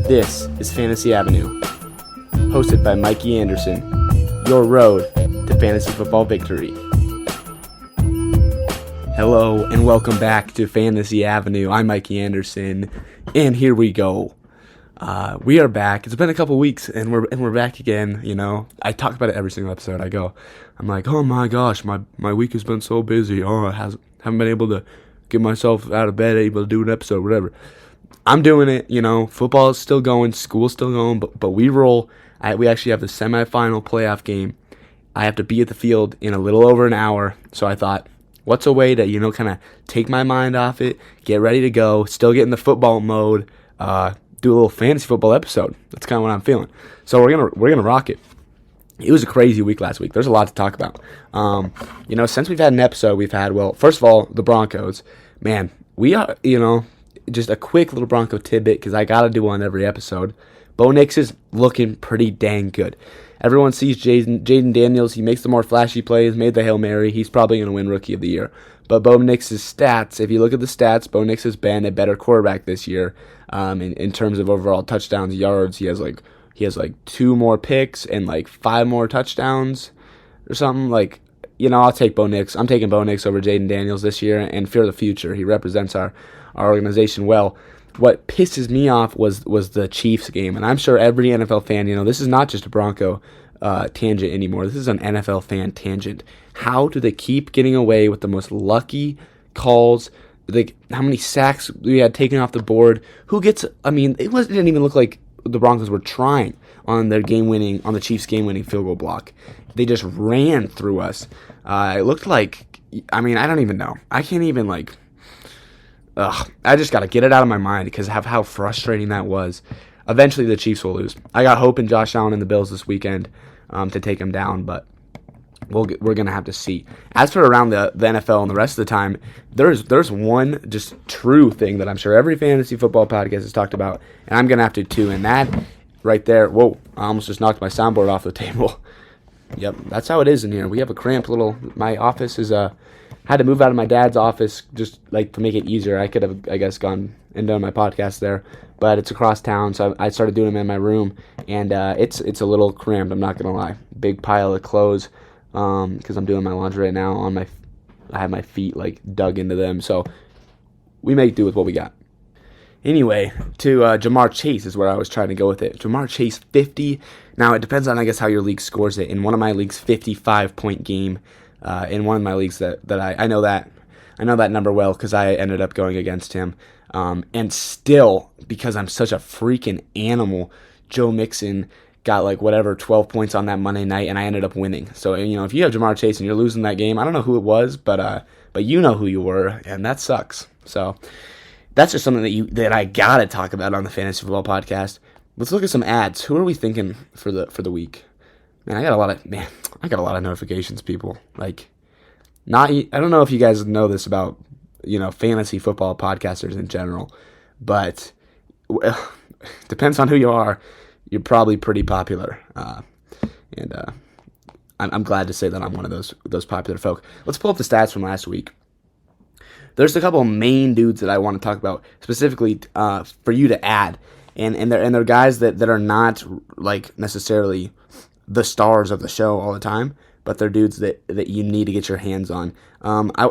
This is Fantasy Avenue, hosted by Mikey Andersen, your road to fantasy football victory. Hello and welcome back to Fantasy Avenue. I'm Mikey Andersen, and here we go. We are back. It's been a couple weeks, and we're back again. You know, I talk about it every single episode. I'm like, oh my gosh, my week has been so busy. Oh, I haven't been able to get myself out of bed, able to do an episode, whatever. I'm doing it. You know, football is still going, school's still going, but we roll. We actually have the semifinal playoff game. I have to be at the field in a little over an hour, so I thought, what's a way to, kind of take my mind off it, get ready to go, still get in the football mode, do a little fantasy football episode. That's kind of what I'm feeling. So we're gonna rock it. It was a crazy week last week. There's a lot to talk about. Since we've had an episode, first of all, the Broncos. Man, we are, just a quick little Bronco tidbit because I got to do one every episode. Bo Nix is looking pretty dang good. Everyone sees Jaden Daniels. He makes the more flashy plays, made the Hail Mary. He's probably going to win Rookie of the Year. But Bo Nix's stats, if you look at the stats, Bo Nix has been a better quarterback this year in terms of overall touchdowns, yards. He has like 2 more picks and like 5 more touchdowns or something. I'll take Bo Nix. I'm taking Bo Nix over Jaden Daniels this year and for the future. He represents our organization well. What pisses me off was the Chiefs game, and I'm sure every NFL fan, this is not just a Bronco tangent anymore. This is an NFL fan tangent. How do they keep getting away with the most lucky calls? How many sacks we had taken off the board? It didn't even look like the Broncos were trying on the Chiefs game-winning field goal block. They just ran through us. It looked like, I don't even know. I can't even I just got to get it out of my mind because of how frustrating that was. Eventually, the Chiefs will lose. I got hope in Josh Allen and the Bills this weekend to take them down, but we're going to have to see. As for around the NFL and the rest of the time, there's one just true thing that I'm sure every fantasy football podcast has talked about, and I'm going to have to too, and that right there, whoa, I almost just knocked my soundboard off the table. Yep, that's how it is in here. We have a cramped my office is had to move out of my dad's office just to make it easier. I could have, I guess, gone and done my podcast there, but it's across town, so I started doing them in my room, and it's a little cramped. I'm not gonna lie. Big pile of clothes because I'm doing my laundry right now. I have my feet dug into them, so we make do with what we got. Anyway, to Jamar Chase is where I was trying to go with it. Jamar Chase 50. Now it depends on how your league scores it. In one of my leagues, 55-point game. In one of my leagues that I know that number well because I ended up going against him. And still, because I'm such a freaking animal, Joe Mixon got 12 points on that Monday night, and I ended up winning. So if you have Jamar Chase and you're losing that game, I don't know who it was, but you know who you were, and that sucks. So that's just something that I gotta talk about on the Fantasy Football Podcast. Let's look at some ads. Who are we thinking for the week? Man, I got a lot of notifications, people. I don't know if you guys know this about, fantasy football podcasters in general, but depends on who you are. You're probably pretty popular, and I'm glad to say that I'm one of those popular folk. Let's pull up the stats from last week. There's a couple main dudes that I want to talk about specifically for you to add, and they're guys that are not necessarily the stars of the show all the time, but they're dudes that you need to get your hands on.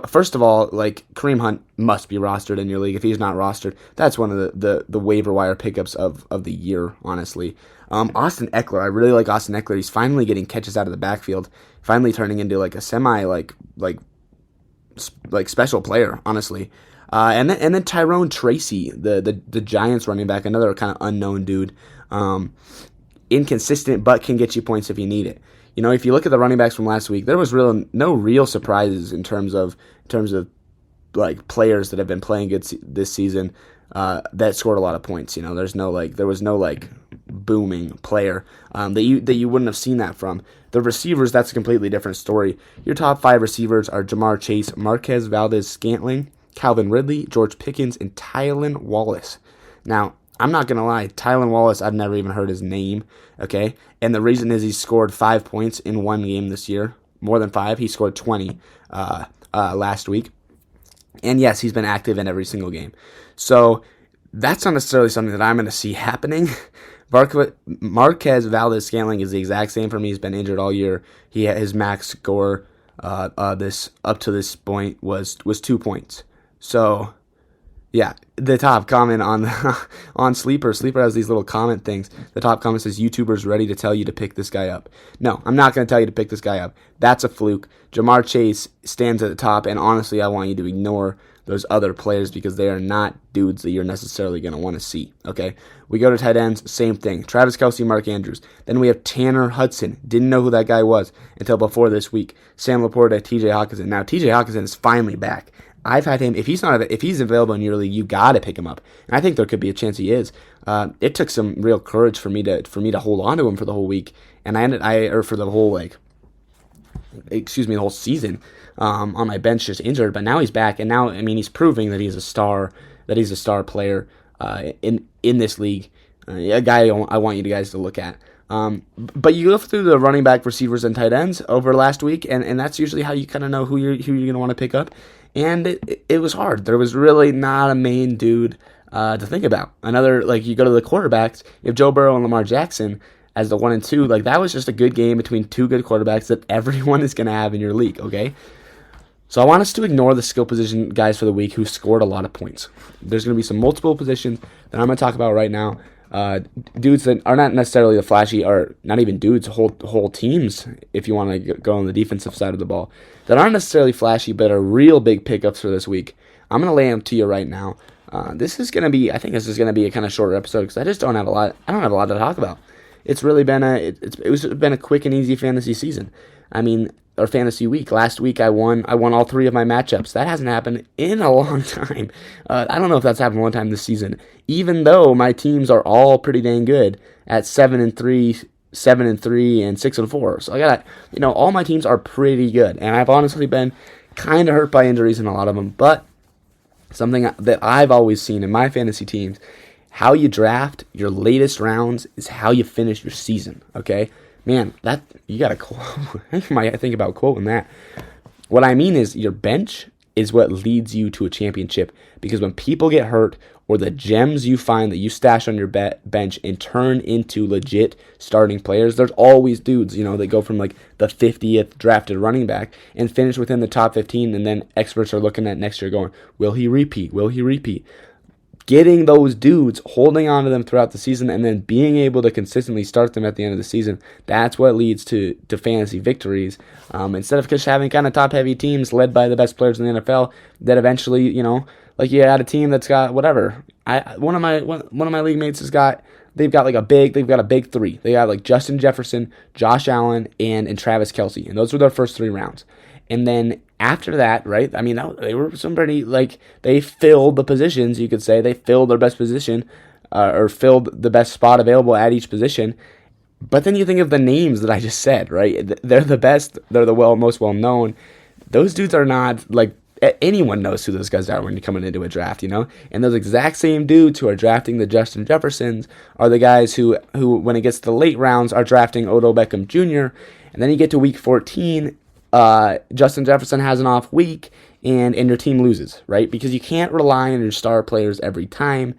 First of all, Kareem Hunt must be rostered in your league. If he's not rostered, that's one of the waiver wire pickups of the year, honestly. Austin Eckler, I really like Austin Eckler. He's finally getting catches out of the backfield, finally turning into a semi special player, honestly. And then Tyrone Tracy, the Giants running back, another kind of unknown dude. Inconsistent, but can get you points if you need it. If you look at the running backs from last week, there was no real surprises in terms of players that have been playing good this season that scored a lot of points. There was no booming player that you wouldn't have seen that from. The receivers, that's a completely different story. Your top 5 receivers are Jamar Chase, Marquez Valdez-Scantling, Calvin Ridley, George Pickens, and Tylan Wallace. Now, I'm not going to lie, Tylan Wallace, I've never even heard his name, okay? And the reason is he scored 5 points in one game this year, more than 5. He scored 20 last week. And yes, he's been active in every single game. So That's not necessarily something that I'm going to see happening. Marquez Valdez-Scantling is the exact same for me. He's been injured all year. His max score this up to this point was 2 points. So yeah, the top comment on on Sleeper has these little comment things. The top comment says, YouTubers ready to tell you to pick this guy up. No, I'm not going to tell you to pick this guy up. That's a fluke. Jamar Chase stands at the top, and honestly, I want you to ignore those other players because they are not dudes that you're necessarily going to want to see, okay? We go to tight ends, same thing. Travis Kelce, Mark Andrews. Then we have Tanner Hudson. Didn't know who that guy was until before this week. Sam Laporta, TJ Hawkinson. Now, TJ Hawkinson is finally back. I've had him. If he's available in your league, you got to pick him up. And I think there could be a chance he is. It took some real courage for me to hold on to him for the whole week, and for the whole the whole season. On my bench, just injured, but now he's back, and now he's proving that he's a star player in this league. A guy I want you guys to look at. But you go through the running back, receivers, and tight ends over last week, and that's usually how you kind of know who you're going to want to pick up. And it was hard. There was really not a main dude to think about. You go to the quarterbacks, you have Joe Burrow and Lamar Jackson as the 1 and 2. That was just a good game between two good quarterbacks that everyone is going to have in your league, okay? So I want us to ignore the skill position guys for the week who scored a lot of points. There's going to be some multiple positions that I'm going to talk about right now. Dudes that are not necessarily the flashy, or not even dudes, whole teams, if you want to go on the defensive side of the ball, that aren't necessarily flashy but are real big pickups for this week. I'm going to lay them to you right now. I think this is going to be a kind of shorter episode because I just don't have a lot. I don't have a lot to talk about. It's really been a quick and easy fantasy season. Or fantasy week. Last week I won all 3 of my matchups. That hasn't happened in a long time. I don't know if that's happened one time this season. Even though my teams are all pretty dang good at 7-3, 7-3, and 6-4. So I got all my teams are pretty good, and I've honestly been kind of hurt by injuries in a lot of them. But something that I've always seen in my fantasy teams, how you draft your latest rounds is how you finish your season. Okay. Man, that you got to quote. I might think about quoting that. What I mean is your bench is what leads you to a championship, because when people get hurt or the gems you find that you stash on your bench and turn into legit starting players, there's always dudes, that go from the 50th drafted running back and finish within the top 15, and then experts are looking at next year going, will he repeat? Will he repeat? Getting those dudes, holding on to them throughout the season, and then being able to consistently start them at the end of the season, that's what leads to fantasy victories. Instead of just having kind of top-heavy teams led by the best players in the NFL that eventually, you had a team that's got whatever. One of my league mates they've got a big 3. They got Justin Jefferson, Josh Allen, and Travis Kelce, and those were their first 3 rounds. And then after that, right, they were somebody, they filled the positions, you could say. They filled their best position, or filled the best spot available at each position. But then you think of the names that I just said, right? They're the best. They're the most well-known. Those dudes are not, anyone knows who those guys are when you're coming into a draft, And those exact same dudes who are drafting the Justin Jeffersons are the guys who when it gets to the late rounds, are drafting Odell Beckham Jr., and then you get to week 14, Justin Jefferson has an off week, and your team loses, right? Because you can't rely on your star players every time.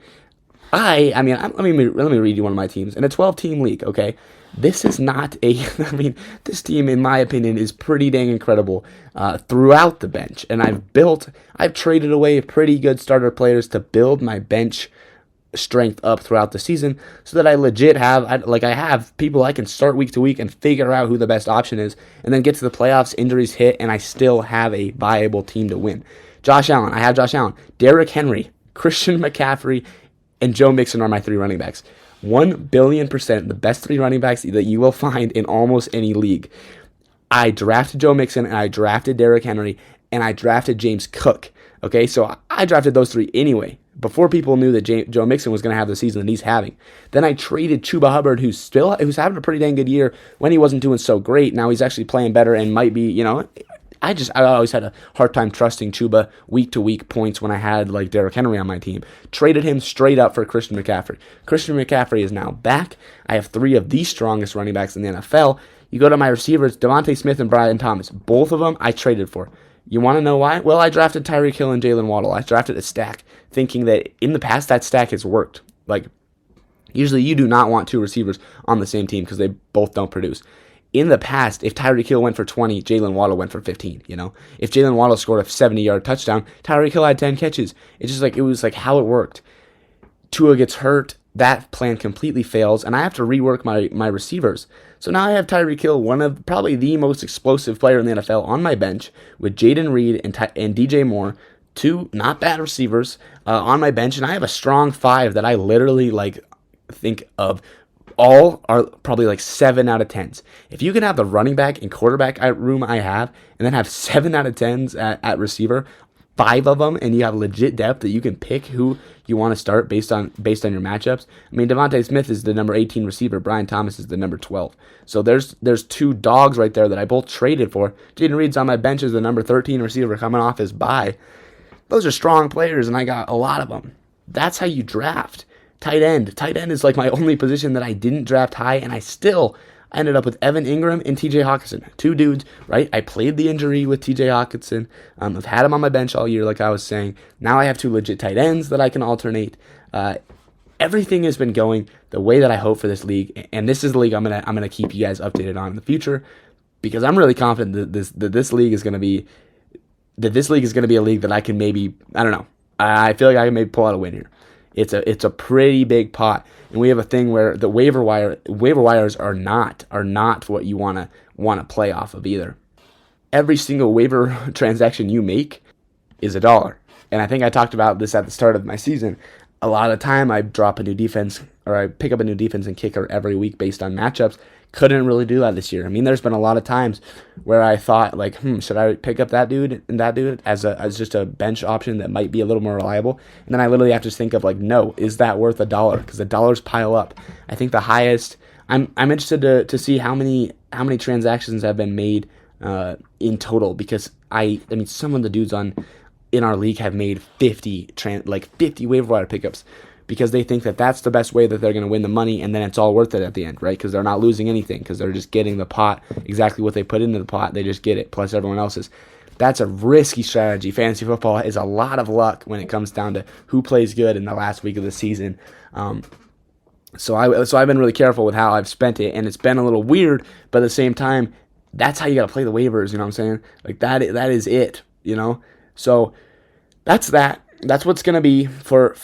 Let me read you one of my teams in a 12-team league. Okay, this is not this team, in my opinion, is pretty dang incredible throughout the bench, and I've traded away pretty good starter players to build my bench strength up throughout the season, so that I legit have I have people I can start week to week and figure out who the best option is, and then get to the playoffs, injuries hit, and I still have a viable team to win. Josh Allen, I have Josh Allen, Derrick Henry, Christian McCaffrey, and Joe Mixon are my 3 running backs. 1,000,000,000% the best 3 running backs that you will find in almost any league. I drafted Joe Mixon, and I drafted Derrick Henry, and I drafted James Cook. Okay, so I drafted those 3 anyway, before people knew that Joe Mixon was going to have the season that he's having. Then I traded Chuba Hubbard, who's having a pretty dang good year when he wasn't doing so great. Now he's actually playing better and might be, I always had a hard time trusting Chuba week to week points when I had Derrick Henry on my team. Traded him straight up for Christian McCaffrey. Christian McCaffrey is now back. I have 3 of the strongest running backs in the NFL. You go to my receivers, Devontae Smith and Brian Thomas. Both of them I traded for. You want to know why? Well, I drafted Tyreek Hill and Jalen Waddle. I drafted a stack, thinking that in the past that stack has worked. Like, usually you do not want two receivers on the same team because they both don't produce. In the past, if Tyreek Hill went for 20, Jalen Waddle went for 15, you know? If Jalen Waddle scored a 70-yard touchdown, Tyreek Hill had 10 catches. It was like how it worked. Tua gets hurt, that plan completely fails, and I have to rework my receivers. So now I have Tyreek Hill, one of probably the most explosive player in the NFL, on my bench with Jaden Reed and DJ Moore, two not bad receivers on my bench, and I have a strong five that I literally think of. All are probably like 7 out of 10s. If you can have the running back and quarterback room I have, and then have 7 out of 10s at receiver, 5 of them, and you have legit depth that you can pick who you want to start based on your matchups. I mean, Devontae Smith is the number 18 receiver. Brian Thomas is the number 12. So there's 2 dogs right there that I both traded for. Jaden Reed's on my bench as the number 13 receiver coming off his bye. Those are strong players, and I got a lot of them. That's how you draft. Tight end. Tight end is like my only position that I didn't draft high, and I ended up with Evan Ingram and TJ Hawkinson. 2 dudes, right? I played the injury with TJ Hawkinson. I've had him on my bench all year, like I was saying. Now I have 2 legit tight ends that I can alternate. Everything has been going the way that I hope for this league, and this is the league I'm gonna keep you guys updated on in the future, because I'm really confident that this league is gonna be a league that I can maybe, I don't know. I feel like I can maybe pull out a win here. It's a pretty big pot, and we have a thing where the waiver wires are not what you want to play off of either. Every single waiver transaction you make is $1, and I think I talked about this at the start of my season. A lot of the time, I drop a new defense, or I pick up a new defense and kicker every week based on matchups. Couldn't really do that this year. I mean, there's been a lot of times where I thought, like, should I pick up that dude and that dude as just a bench option that might be a little more reliable? And then I literally have to think of, like, no, is that worth $1? Because the dollars pile up. I think the highest. I'm interested to see how many transactions have been made in total, because I mean, some of the dudes in our league have made 50 waiver wire pickups, because they think that that's the best way that they're going to win the money, and then it's all worth it at the end, right? Because they're not losing anything, because they're just getting the pot, exactly what they put into the pot, they just get it, plus everyone else's. That's a risky strategy. Fantasy football is a lot of luck when it comes down to who plays good in the last week of the season. So I've been really careful with how I've spent it, and it's been a little weird, but at the same time, that's how you got to play the waivers, you know what I'm saying? Like, that is it, you know? So that's that. That's what's going to be for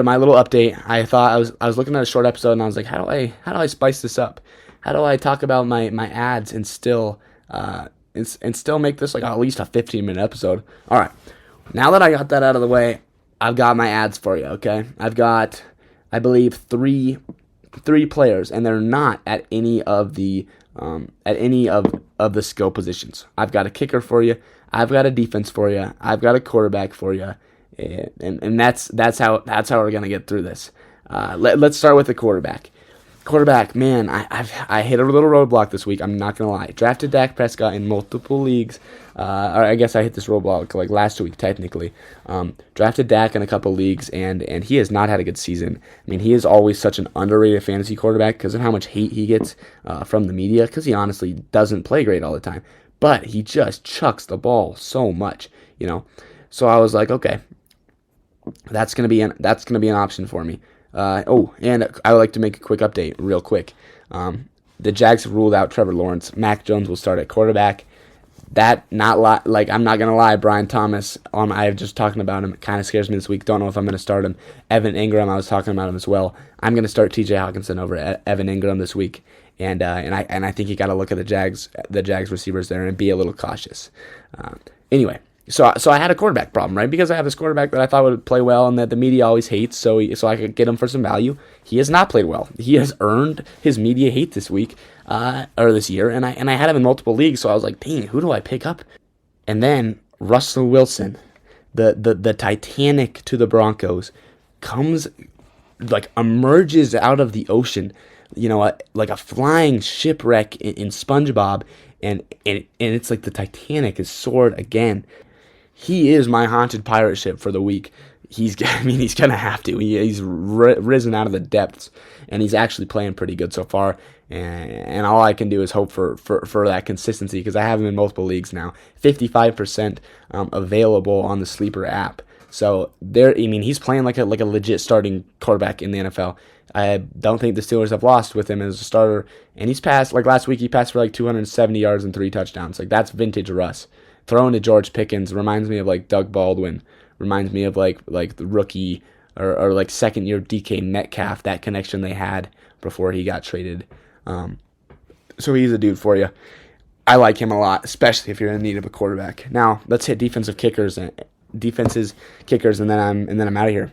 my little update. I thought I was looking at a short episode, and I was like, how do I spice this up? How do I talk about my ads and still make this like at least a 15-minute episode? All right. Now that I got that out of the way, I've got my ads for you, okay? I've got, I believe, three players, and they're not at any of the skill positions. I've got a kicker for you. I've got a defense for you. I've got a quarterback for you. And that's how we're gonna get through this. Let's start with the quarterback. Quarterback, man, I hit a little roadblock this week. I'm not gonna lie. Drafted Dak Prescott in multiple leagues. Or I guess I hit this roadblock like last week technically. Drafted Dak in a couple leagues, and he has not had a good season. I mean, he is always such an underrated fantasy quarterback because of how much hate he gets from the media, because he honestly doesn't play great all the time. But he just chucks the ball so much, you know. So I was like, okay, that's gonna be an option for me. And I would like to make a quick update, real quick. The Jags have ruled out Trevor Lawrence. Mac Jones will start at quarterback. I'm not gonna lie, Brian Thomas. I was just talking about him. It kind of scares me this week. Don't know if I'm gonna start him. Evan Ingram, I was talking about him as well. I'm gonna start T.J. Hawkinson over Evan Ingram this week. And I think you got to look at the Jags receivers there and be a little cautious. Anyway, so I had a quarterback problem, right? Because I have this quarterback that I thought would play well and that the media always hates, so I could get him for some value. He has not played well. He has earned his media hate this week or this year, and I had him in multiple leagues. So I was like, dang, who do I pick up? And then Russell Wilson, the Titanic to the Broncos, emerges out of the ocean. You know, like a flying shipwreck in SpongeBob, and it's like the Titanic is soared again. He is my haunted pirate ship for the week. he's gonna have to. He's risen out of the depths, and he's actually playing pretty good so far. And all I can do is hope for that consistency, because I have him in multiple leagues now. 55% available on the Sleeper app. So he's playing like a legit starting quarterback in the NFL. I don't think the Steelers have lost with him as a starter. And he's passed, like last week, he passed for like 270 yards and 3 touchdowns. Like, that's vintage Russ. Throwing to George Pickens reminds me of like Doug Baldwin. Reminds me of like the rookie or like second year DK Metcalf, that connection they had before he got traded. So he's a dude for you. I like him a lot, especially if you're in need of a quarterback. Now let's hit defenses, kickers, and then I'm out of here.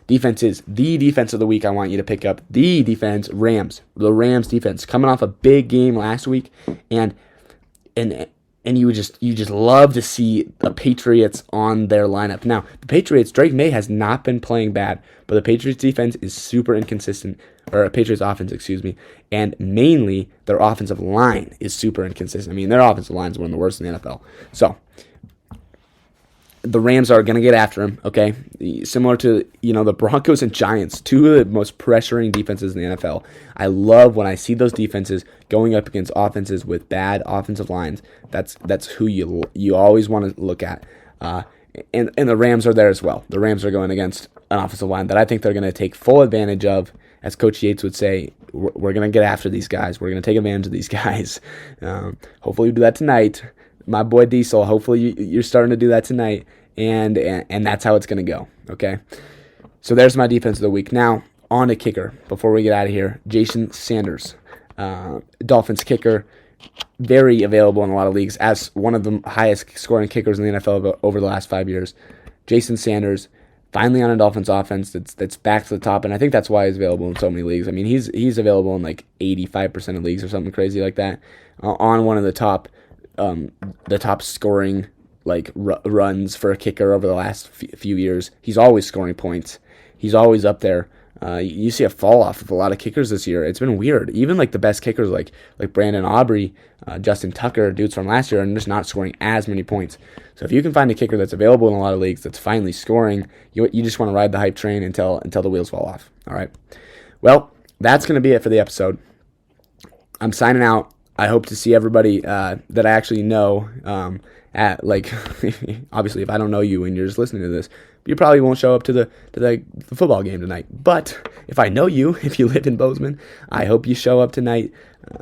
Defenses, the defense of the week I want you to pick up. The defense, Rams. The Rams defense, coming off a big game last week, and you just love to see the Patriots on their lineup. Now, the Patriots, Drake May has not been playing bad, but the Patriots defense is super inconsistent, or Patriots offense, and mainly their offensive line is super inconsistent. I mean, their offensive line is one of the worst in the NFL. So, the Rams are going to get after him, okay? Similar to, the Broncos and Giants, two of the most pressuring defenses in the NFL. I love when I see those defenses going up against offenses with bad offensive lines. That's who you always want to look at. And the Rams are there as well. The Rams are going against an offensive line that I think they're going to take full advantage of. As Coach Yates would say, we're going to get after these guys. We're going to take advantage of these guys. Hopefully we do that tonight. My boy Diesel, hopefully you're starting to do that tonight, and that's how it's going to go, okay? So there's my defense of the week. Now, on to kicker. Before we get out of here, Jason Sanders, Dolphins kicker, very available in a lot of leagues as one of the highest scoring kickers in the NFL over the last 5 years. Jason Sanders, finally on a Dolphins offense that's back to the top, and I think that's why he's available in so many leagues. I mean, he's available in like 85% of leagues or something crazy like that, on one of the top scoring runs for a kicker over the last few years. He's always scoring points. He's always up there. You see a fall off of a lot of kickers this year. It's been weird. Even like the best kickers like Brandon Aubrey, Justin Tucker, dudes from last year, are just not scoring as many points. So if you can find a kicker that's available in a lot of leagues that's finally scoring, you just want to ride the hype train until the wheels fall off. All right. Well, that's going to be it for the episode. I'm signing out. I hope to see everybody that I actually know at obviously if I don't know you and you're just listening to this, you probably won't show up to the football game tonight. But if I know you, if you live in Bozeman, I hope you show up tonight.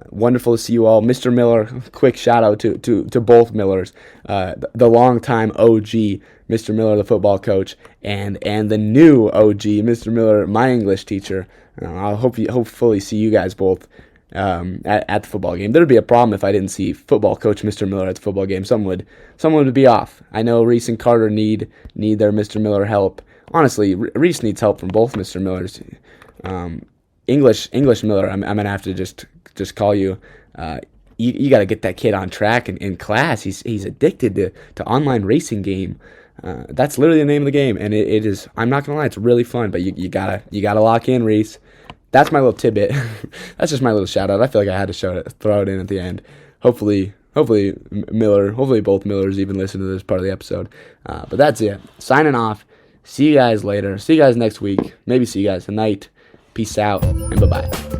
Wonderful to see you all. Mr. Miller, quick shout out to both Millers, the longtime OG, Mr. Miller, the football coach, and the new OG, Mr. Miller, my English teacher. I'll hopefully see you guys both at the football game. There'd be a problem if I didn't see football coach Mr. Miller at the football game. Someone would be off. I know Reese and Carter need their Mr. Miller help. Honestly, Reese needs help from both Mr. Millers. English Miller, I'm gonna have to just call you. You got to get that kid on track in class. He's addicted to online racing game. That's literally the name of the game, and it is. I'm not gonna lie, it's really fun. But you gotta lock in, Reese. That's my little tidbit. That's just my little shout out. I feel like I had to throw it in at the end. Hopefully both Millers even listen to this part of the episode. But that's it. Signing off. See you guys later. See you guys next week. Maybe see you guys tonight. Peace out and bye-bye.